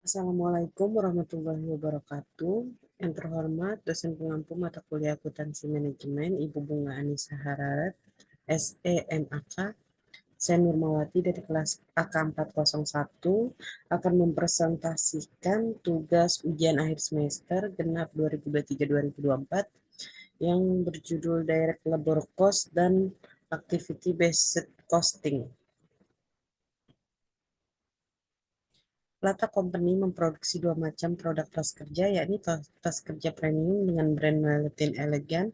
Assalamualaikum warahmatullahi wabarakatuh. Yang terhormat dosen pengampu mata kuliah akuntansi manajemen Ibu Bunga Anissa Hararet, SEMAK. Saya Nurmawati dari kelas AK 401 akan mempresentasikan tugas ujian akhir semester genap 2023-2024 yang berjudul Direct Labor Cost dan Activity Based Costing. Lata Company memproduksi dua macam produk tas kerja, yakni tas kerja premium dengan brand Melatin Elegan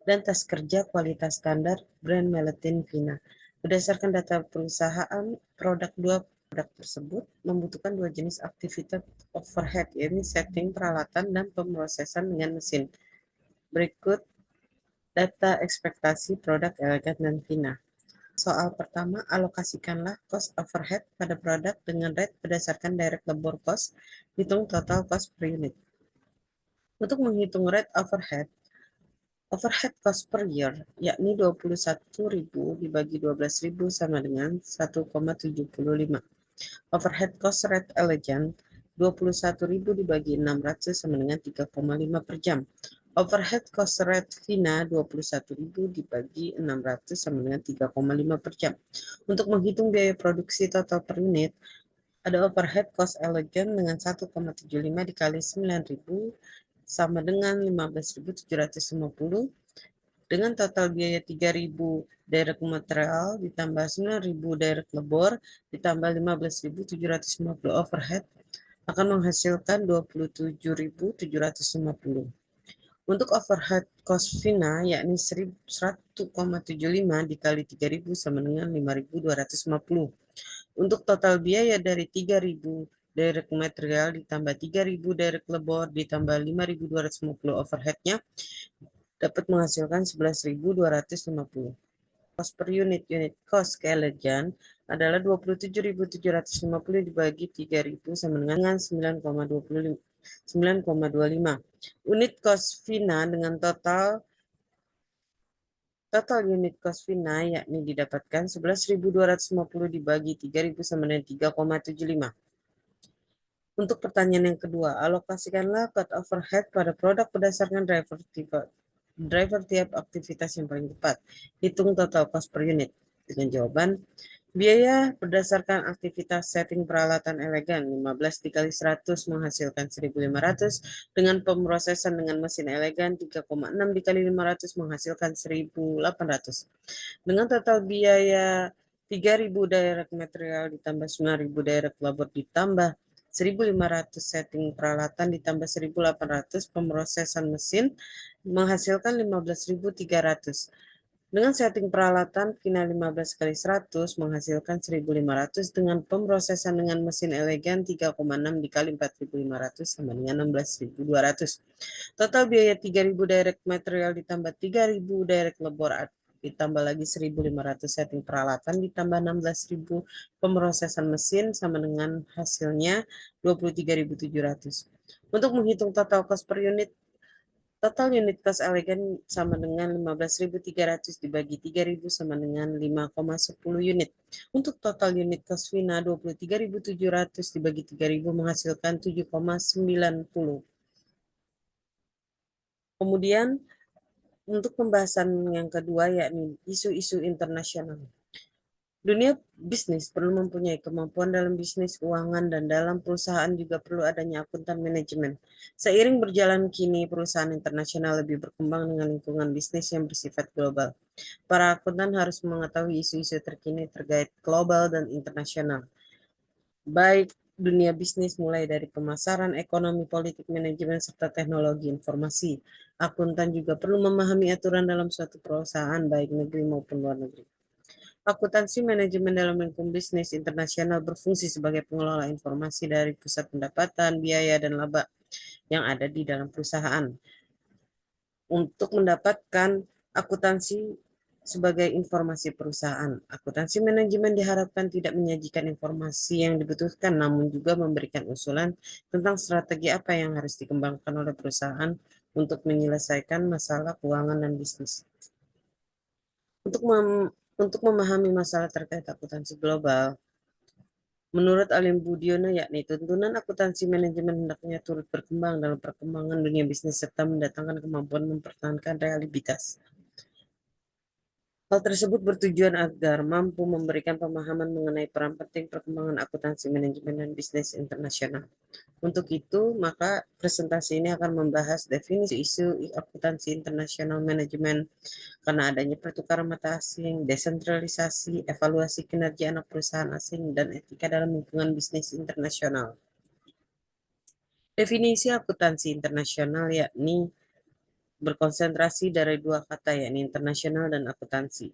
dan tas kerja kualitas standar brand Melatin Vina. Berdasarkan data perusahaan, dua produk tersebut membutuhkan dua jenis aktivitas overhead, yakni setting peralatan dan pemrosesan dengan mesin. Berikut data ekspektasi produk Elegan dan Vina. Soal pertama, alokasikanlah cost overhead pada produk dengan rate berdasarkan direct labor cost, hitung total cost per unit. Untuk menghitung rate overhead cost per year, yakni 21.000 dibagi 12.000 sama dengan 1,75. Overhead cost rate Elegan, 21.000 dibagi 600 sama dengan 3,5 per jam. Overhead cost rate Vina 21.000 dibagi 600 sama dengan 3,5 per jam. Untuk menghitung biaya produksi total per unit, ada overhead cost Elegan dengan 1,75 dikali 9.000 sama dengan 15.750 dengan total biaya 3.000 direct material ditambah 9.000 direct labor ditambah 15.750 overhead akan menghasilkan 27.750. Untuk overhead cost Vina, yakni 100,75 dikali 3.000 sama dengan 5.250. Untuk total biaya dari 3.000 direct material ditambah 3.000 direct labor ditambah 5.250 overheadnya dapat menghasilkan 11.250. Cost per unit cost Elegan adalah 27.750 dibagi 3.000 sama dengan 9,25. Unit cost Vina dengan total unit cost Vina yakni didapatkan 11.250 dibagi 3.000 sama dengan 3,75. Untuk pertanyaan yang kedua, alokasikanlah cut overhead pada produk berdasarkan driver tiap aktivitas yang paling tepat. Hitung total cost per unit. Dengan jawaban, biaya berdasarkan aktivitas setting peralatan Elegan 15 dikali 100 menghasilkan 1.500, dengan pemrosesan dengan mesin Elegan 3,6 dikali 500 menghasilkan 1.800. Dengan total biaya 3.000 direct material ditambah 9.000 direct labor ditambah 1.500 setting peralatan ditambah 1.800 pemrosesan mesin menghasilkan 15.300. Dengan setting peralatan Vina 15 kali 100 menghasilkan 1.500 dengan pemrosesan dengan mesin Elegan 3,6 dikali 4.500 sama dengan 16.200. Total biaya 3.000 direct material ditambah 3.000 direct labor ditambah lagi 1.500 setting peralatan ditambah 16.000 pemrosesan mesin sama dengan hasilnya 23.700. Untuk menghitung total cost per unit, total unit cost Elegan sama dengan 15.300 dibagi 3.000 sama dengan 5,10 unit. Untuk total unit cost Vina 23.700 dibagi 3.000 menghasilkan 7,90. Kemudian untuk pembahasan yang kedua yakni isu-isu internasional. Dunia bisnis perlu mempunyai kemampuan dalam bisnis keuangan dan dalam perusahaan juga perlu adanya akuntan manajemen. Seiring berjalan kini perusahaan internasional lebih berkembang dengan lingkungan bisnis yang bersifat global. Para akuntan harus mengetahui isu-isu terkini terkait global dan internasional. Baik dunia bisnis mulai dari pemasaran, ekonomi, politik, manajemen, serta teknologi informasi. Akuntan juga perlu memahami aturan dalam suatu perusahaan baik negeri maupun luar negeri. Akuntansi manajemen dalam lingkup bisnis internasional berfungsi sebagai pengelola informasi dari pusat pendapatan, biaya, dan laba yang ada di dalam perusahaan. Untuk mendapatkan akuntansi sebagai informasi perusahaan, akuntansi manajemen diharapkan tidak menyajikan informasi yang dibutuhkan, namun juga memberikan usulan tentang strategi apa yang harus dikembangkan oleh perusahaan untuk menyelesaikan masalah keuangan dan bisnis. Untuk memahami masalah terkait akuntansi global, Menurut Alim Budiono, yakni tuntunan akuntansi manajemen hendaknya turut berkembang dalam perkembangan dunia bisnis serta mendatangkan kemampuan mempertahankan realitas. Hal tersebut bertujuan agar mampu memberikan pemahaman mengenai peran penting perkembangan akuntansi manajemen dan bisnis internasional. Untuk itu, maka presentasi ini akan membahas definisi isu akuntansi internasional manajemen karena adanya pertukaran mata asing, desentralisasi, evaluasi kinerja anak perusahaan asing, dan etika dalam lingkungan bisnis internasional. Definisi akuntansi internasional yakni berkonsentrasi dari dua kata, yakni internasional dan akuntansi,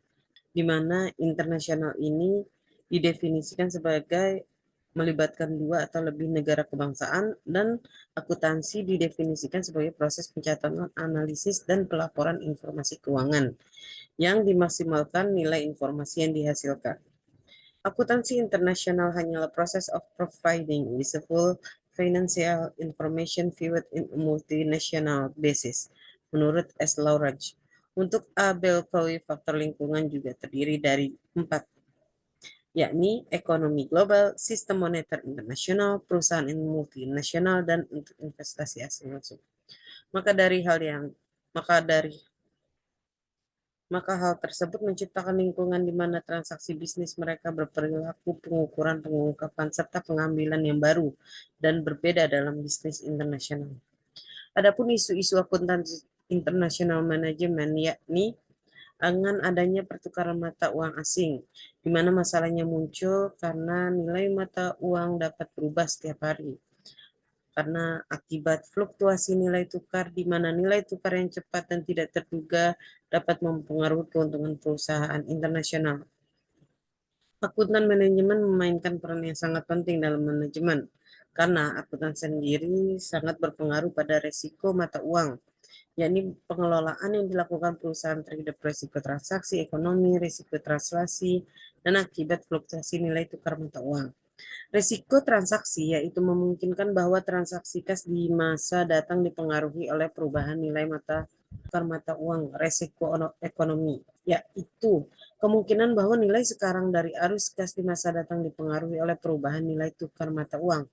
di mana internasional ini didefinisikan sebagai melibatkan dua atau lebih negara kebangsaan, dan akuntansi didefinisikan sebagai proses pencatatan, analisis, dan pelaporan informasi keuangan yang dimaksimalkan nilai informasi yang dihasilkan. Akuntansi internasional hanyalah proses of providing useful financial information viewed in a multinational basis, menurut S. Laurage. Untuk Abel-Cowie, faktor lingkungan juga terdiri dari 4, yakni ekonomi global, sistem moneter internasional, perusahaan multinasional, dan untuk investasi asing langsung. Maka dari hal yang maka dari Maka hal tersebut menciptakan lingkungan di mana transaksi bisnis mereka berperilaku, pengukuran, pengungkapan, serta pengambilan yang baru dan berbeda dalam bisnis internasional. Adapun isu-isu akuntansi internasional manajemen yakni dengan adanya pertukaran mata uang asing, di mana masalahnya muncul karena nilai mata uang dapat berubah setiap hari karena akibat fluktuasi nilai tukar, di mana nilai tukar yang cepat dan tidak terduga dapat mempengaruhi keuntungan perusahaan internasional. Akuntan manajemen memainkan peran yang sangat penting dalam manajemen, karena akuntan sendiri sangat berpengaruh pada resiko mata uang, yakni pengelolaan yang dilakukan perusahaan terhadap resiko transaksi ekonomi, resiko translasi, dan akibat fluktuasi nilai tukar mata uang. Risiko transaksi yaitu memungkinkan bahwa transaksi kas di masa datang dipengaruhi oleh perubahan nilai tukar mata uang. Risiko ekonomi yaitu kemungkinan bahwa nilai sekarang dari arus kas di masa datang dipengaruhi oleh perubahan nilai tukar mata uang.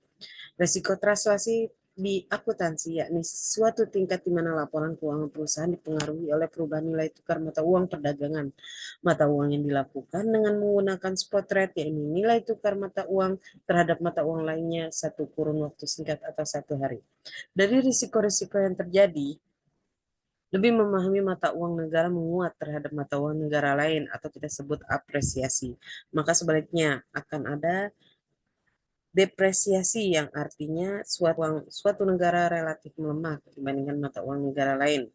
Risiko translasi di akuntansi yakni suatu tingkat di mana laporan keuangan perusahaan dipengaruhi oleh perubahan nilai tukar mata uang perdagangan. Mata uang yang dilakukan dengan menggunakan spot rate yakni nilai tukar mata uang terhadap mata uang lainnya satu kurun waktu singkat atau satu hari. Dari risiko-risiko yang terjadi, lebih memahami mata uang negara menguat terhadap mata uang negara lain atau kita sebut apresiasi. Maka sebaliknya akan ada depresiasi yang artinya suatu negara relatif melemah dibandingkan mata uang negara lain.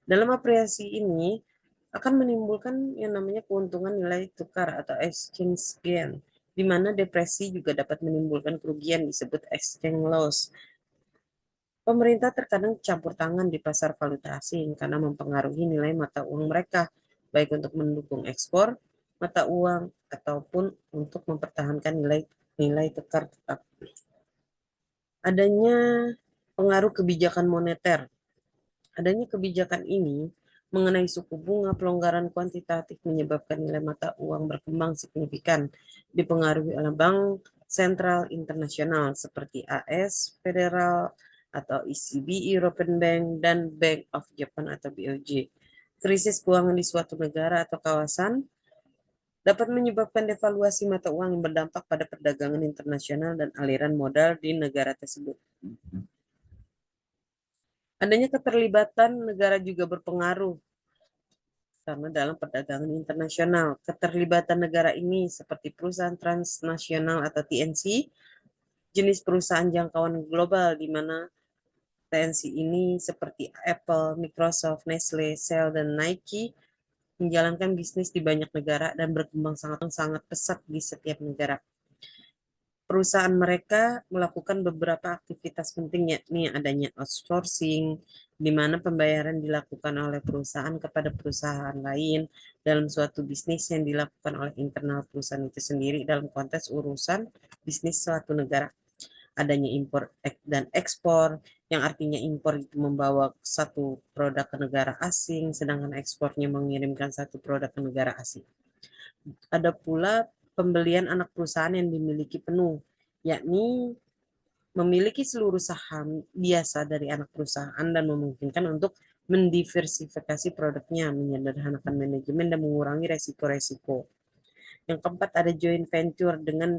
Dalam apresiasi ini akan menimbulkan yang namanya keuntungan nilai tukar atau exchange gain, di mana depresi juga dapat menimbulkan kerugian disebut exchange loss. Pemerintah terkadang campur tangan di pasar valuta asing karena mempengaruhi nilai mata uang mereka, baik untuk mendukung ekspor mata uang ataupun untuk mempertahankan nilai tukar tetap. Adanya pengaruh kebijakan moneter. Adanya kebijakan ini mengenai suku bunga, pelonggaran kuantitatif menyebabkan nilai mata uang berkembang signifikan, dipengaruhi oleh bank sentral internasional seperti AS, Federal atau ECB, European Bank, dan Bank of Japan atau BOJ. Krisis keuangan di suatu negara atau kawasan dapat menyebabkan devaluasi mata uang yang berdampak pada perdagangan internasional dan aliran modal di negara tersebut. Adanya keterlibatan negara juga berpengaruh karena dalam perdagangan internasional. Keterlibatan negara ini seperti perusahaan transnasional atau TNC, jenis perusahaan jangkauan global di mana TNC ini seperti Apple, Microsoft, Nestle, Shell, dan Nike menjalankan bisnis di banyak negara dan berkembang sangat pesat di setiap negara. Perusahaan mereka melakukan beberapa aktivitas penting yakni adanya outsourcing, di mana pembayaran dilakukan oleh perusahaan kepada perusahaan lain dalam suatu bisnis yang dilakukan oleh internal perusahaan itu sendiri dalam konteks urusan bisnis suatu negara. Adanya impor dan ekspor, yang artinya impor itu membawa satu produk ke negara asing, sedangkan ekspornya mengirimkan satu produk ke negara asing. Ada pula pembelian anak perusahaan yang dimiliki penuh, yakni memiliki seluruh saham biasa dari anak perusahaan dan memungkinkan untuk mendiversifikasi produknya, menyederhanakan manajemen, dan mengurangi resiko-resiko. Yang keempat, ada joint venture dengan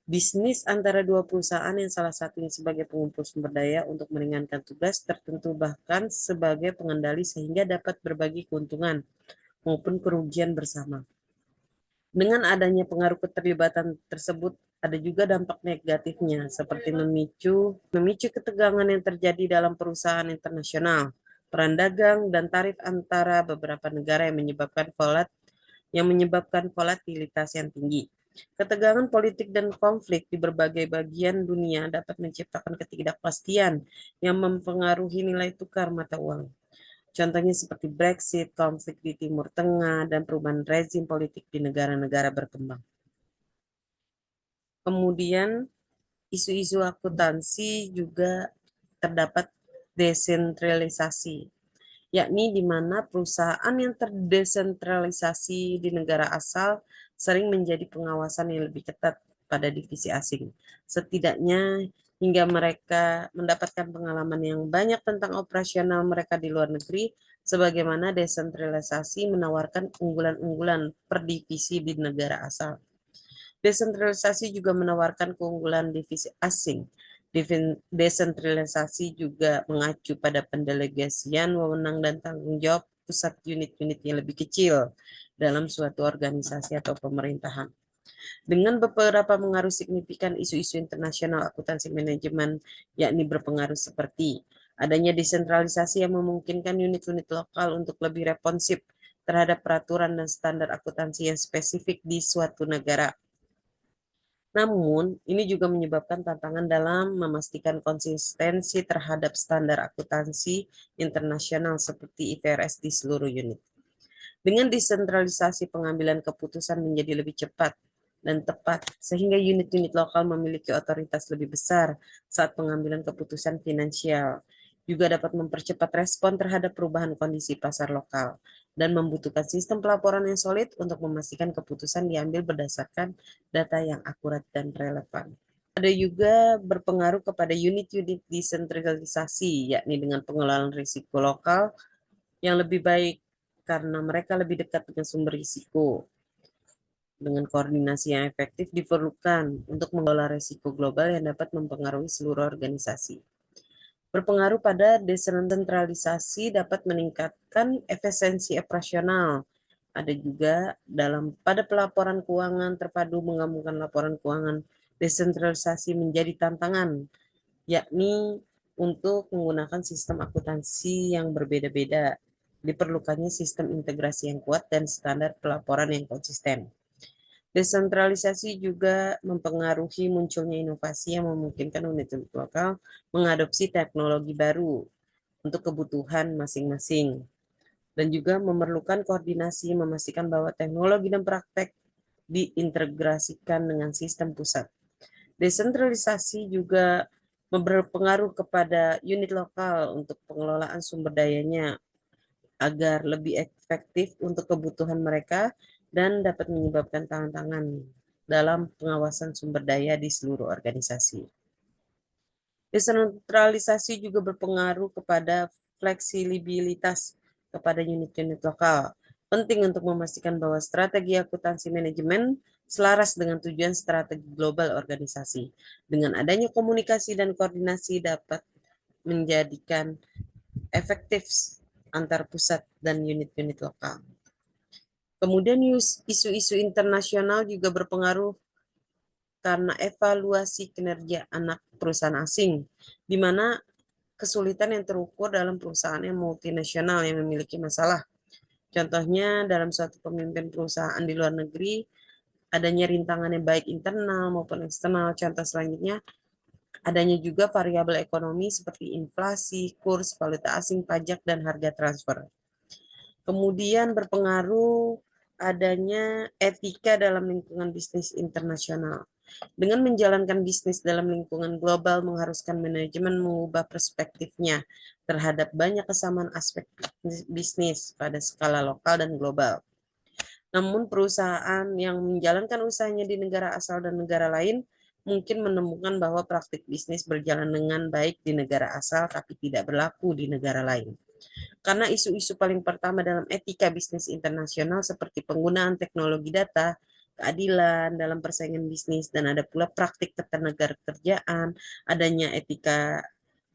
bisnis antara dua perusahaan yang salah satunya sebagai pengumpul sumber daya untuk meringankan tugas tertentu, bahkan sebagai pengendali sehingga dapat berbagi keuntungan maupun kerugian bersama. Dengan adanya pengaruh keterlibatan tersebut, ada juga dampak negatifnya, seperti memicu ketegangan yang terjadi dalam perusahaan internasional, peran dagang, dan tarif antara beberapa negara yang menyebabkan volatilitas yang tinggi. Ketegangan politik dan konflik di berbagai bagian dunia dapat menciptakan ketidakpastian yang mempengaruhi nilai tukar mata uang. Contohnya seperti Brexit, konflik di Timur Tengah, dan perubahan rezim politik di negara-negara berkembang. Kemudian, isu-isu akuntansi juga terdapat desentralisasi, yakni di mana perusahaan yang terdesentralisasi di negara asal sering menjadi pengawasan yang lebih ketat pada divisi asing. Setidaknya hingga mereka mendapatkan pengalaman yang banyak tentang operasional mereka di luar negeri, sebagaimana desentralisasi menawarkan unggulan-unggulan per divisi di negara asal. Desentralisasi juga menawarkan keunggulan divisi asing. Desentralisasi juga mengacu pada pendelegasian wewenang dan tanggung jawab pusat unit-unit yang lebih kecil dalam suatu organisasi atau pemerintahan. Dengan beberapa pengaruh signifikan, isu-isu internasional akuntansi manajemen yakni berpengaruh seperti adanya desentralisasi yang memungkinkan unit-unit lokal untuk lebih responsif terhadap peraturan dan standar akuntansi yang spesifik di suatu negara. Namun, ini juga menyebabkan tantangan dalam memastikan konsistensi terhadap standar akuntansi internasional seperti IFRS di seluruh unit. Dengan desentralisasi, pengambilan keputusan menjadi lebih cepat dan tepat, sehingga unit-unit lokal memiliki otoritas lebih besar saat pengambilan keputusan finansial. Juga dapat mempercepat respon terhadap perubahan kondisi pasar lokal dan membutuhkan sistem pelaporan yang solid untuk memastikan keputusan diambil berdasarkan data yang akurat dan relevan. Ada juga berpengaruh kepada unit-unit desentralisasi, yakni dengan pengelolaan risiko lokal yang lebih baik karena mereka lebih dekat dengan sumber risiko. Dengan koordinasi yang efektif diperlukan untuk mengelola risiko global yang dapat mempengaruhi seluruh organisasi. Berpengaruh pada desentralisasi dapat meningkatkan efisiensi operasional. Ada juga pada pelaporan keuangan terpadu menggabungkan laporan keuangan. Desentralisasi menjadi tantangan, yakni untuk menggunakan sistem akuntansi yang berbeda-beda. Diperlukannya sistem integrasi yang kuat dan standar pelaporan yang konsisten. Desentralisasi juga mempengaruhi munculnya inovasi yang memungkinkan unit-unit lokal mengadopsi teknologi baru untuk kebutuhan masing-masing. Dan juga memerlukan koordinasi memastikan bahwa teknologi dan praktek diintegrasikan dengan sistem pusat. Desentralisasi juga berpengaruh kepada unit lokal untuk pengelolaan sumber dayanya agar lebih efektif untuk kebutuhan mereka dan dapat menyebabkan tantangan dalam pengawasan sumber daya di seluruh organisasi. Desentralisasi juga berpengaruh kepada fleksibilitas kepada unit-unit lokal. Penting untuk memastikan bahwa strategi akuntansi manajemen selaras dengan tujuan strategi global organisasi. Dengan adanya komunikasi dan koordinasi dapat menjadikan efektif antar pusat dan unit-unit lokal. Kemudian isu-isu internasional juga berpengaruh karena evaluasi kinerja anak perusahaan asing, di mana kesulitan yang terukur dalam perusahaan yang multinasional yang memiliki masalah. Contohnya dalam suatu pemimpin perusahaan di luar negeri, adanya rintangan yang baik internal maupun eksternal. Contoh selanjutnya, adanya juga variabel ekonomi seperti inflasi, kurs, valuta asing, pajak, dan harga transfer. Kemudian berpengaruh adanya etika dalam lingkungan bisnis internasional. Dengan menjalankan bisnis dalam lingkungan global mengharuskan manajemen mengubah perspektifnya terhadap banyak kesamaan aspek bisnis pada skala lokal dan global. Namun perusahaan yang menjalankan usahanya di negara asal dan negara lain mungkin menemukan bahwa praktik bisnis berjalan dengan baik di negara asal tapi tidak berlaku di negara lain. Karena isu-isu paling pertama dalam etika bisnis internasional seperti penggunaan teknologi data, keadilan dalam persaingan bisnis, dan ada pula praktik ketenagakerjaan, adanya etika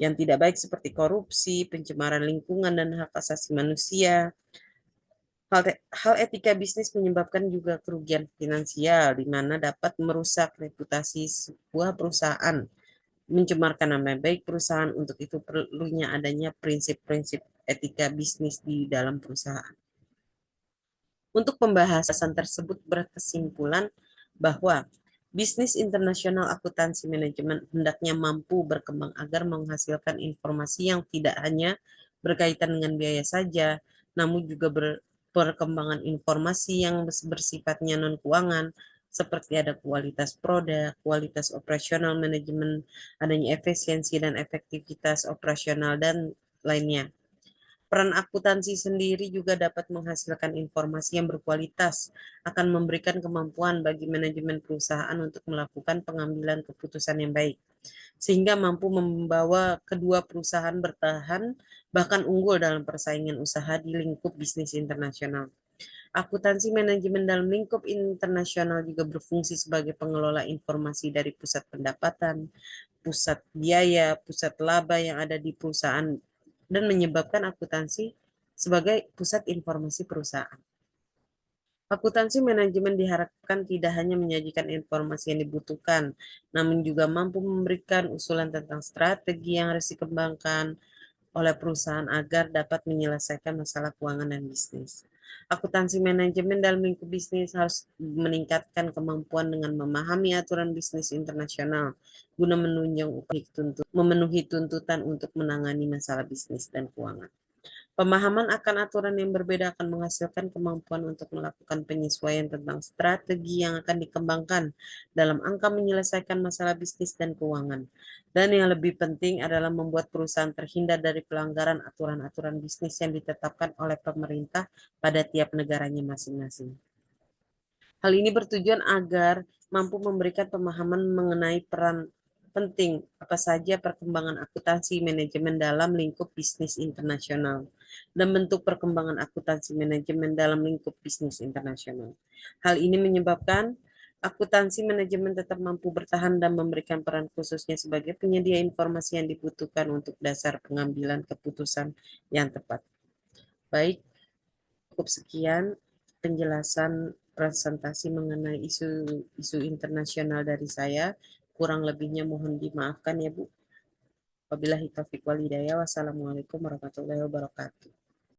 yang tidak baik seperti korupsi, pencemaran lingkungan, dan hak asasi manusia. Hal etika bisnis menyebabkan juga kerugian finansial, di mana dapat merusak reputasi sebuah perusahaan, mencemarkan nama baik perusahaan. Untuk itu perlunya adanya prinsip-prinsip etika bisnis di dalam perusahaan. Untuk pembahasan tersebut berkesimpulan bahwa bisnis internasional akuntansi manajemen hendaknya mampu berkembang agar menghasilkan informasi yang tidak hanya berkaitan dengan biaya saja, namun juga perkembangan informasi yang bersifatnya non-keuangan, seperti ada kualitas produk, kualitas operasional manajemen, adanya efisiensi dan efektivitas operasional, dan lainnya. Peran akuntansi sendiri juga dapat menghasilkan informasi yang berkualitas, akan memberikan kemampuan bagi manajemen perusahaan untuk melakukan pengambilan keputusan yang baik, sehingga mampu membawa kedua perusahaan bertahan, bahkan unggul dalam persaingan usaha di lingkup bisnis internasional. Akuntansi manajemen dalam lingkup internasional juga berfungsi sebagai pengelola informasi dari pusat pendapatan, pusat biaya, pusat laba yang ada di perusahaan, dan menyebabkan akuntansi sebagai pusat informasi perusahaan. Akuntansi manajemen diharapkan tidak hanya menyajikan informasi yang dibutuhkan, namun juga mampu memberikan usulan tentang strategi yang harus dikembangkan oleh perusahaan agar dapat menyelesaikan masalah keuangan dan bisnis. Akuntansi manajemen dalam lingkup bisnis harus meningkatkan kemampuan dengan memahami aturan bisnis internasional guna memenuhi tuntutan untuk menangani masalah bisnis dan keuangan. Pemahaman akan aturan yang berbeda akan menghasilkan kemampuan untuk melakukan penyesuaian tentang strategi yang akan dikembangkan dalam angka menyelesaikan masalah bisnis dan keuangan. Dan yang lebih penting adalah membuat perusahaan terhindar dari pelanggaran aturan-aturan bisnis yang ditetapkan oleh pemerintah pada tiap negaranya masing-masing. Hal ini bertujuan agar mampu memberikan pemahaman mengenai peran penting apa saja perkembangan akuntansi manajemen dalam lingkup bisnis internasional dan bentuk perkembangan akuntansi manajemen dalam lingkup bisnis internasional. Hal ini menyebabkan akuntansi manajemen tetap mampu bertahan dan memberikan peran khususnya sebagai penyedia informasi yang dibutuhkan untuk dasar pengambilan keputusan yang tepat. Baik, cukup sekian penjelasan presentasi mengenai isu internasional dari saya. Kurang lebihnya mohon dimaafkan ya Bu. Wabillahi taufiq wal hidayah. Wassalamualaikum warahmatullahi wabarakatuh.